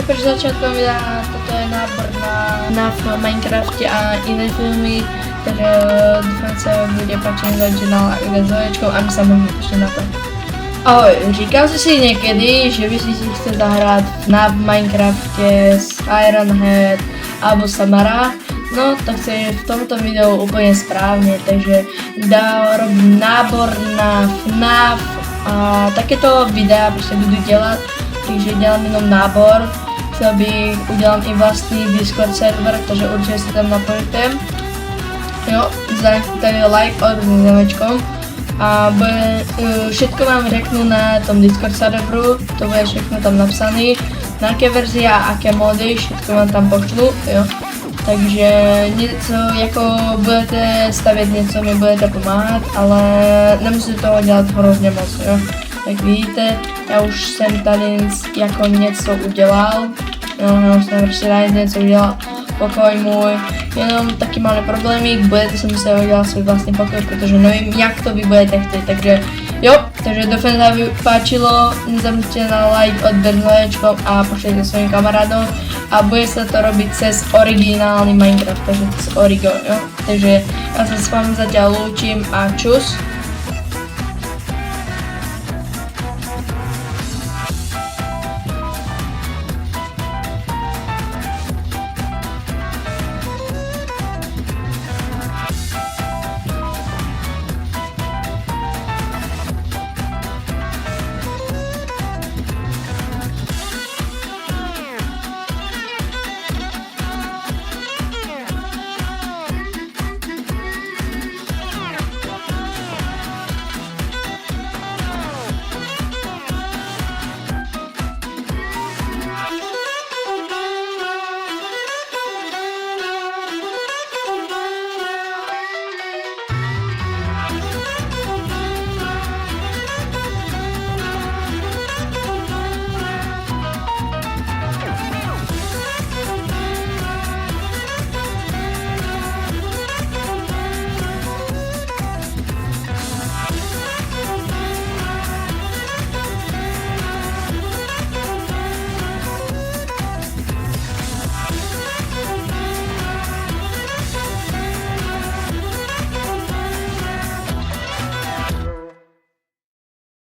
před začátkem videa, toto je nábor na Minecrafte a iné filmy, takže doufám se bude páčit začínal a ide s ovečkou a my sa môžeme pustiť na to. Ahoj, říkal jsi si někdy, že by si chtěl zahrát na Minecrafte s Ironhead alebo Samara? No, tak si v tomto videu úplně správně, takže robím nábor na FNAF a takéto videa prostě budu dělat, takže dělám jenom nábor. Udělám i vlastní Discord server, takže určitě se tam napojte. Jo, tady like od znamečkom. A všetko vám řeknu na tom Discord serveru, to bude všechno tam napsané, na jaké verzi a aké mody, všetko vám tam pošlu, jo. Takže něco, jako budete stavět něco, mi budete pomáhat, ale nemusíte toho dělat hrozně moc, jo. Tak vidíte, já už jsem tady jako něco udělal, jo, já už jsem prostě tady něco udělal, pokoj můj, jenom taky malé problémy, budete se muset udělat svůj vlastní pokoj, protože nevím, jak to vy budete chtít, takže jo, takže doufám, že vám páčilo, nezapomeňte na like, odber znamečkom a pošlete svým kamarádom a bude se to robiť cez originální Minecraft, takže cez Origo, jo, takže já se s vámi zatiaľ loučím a čus.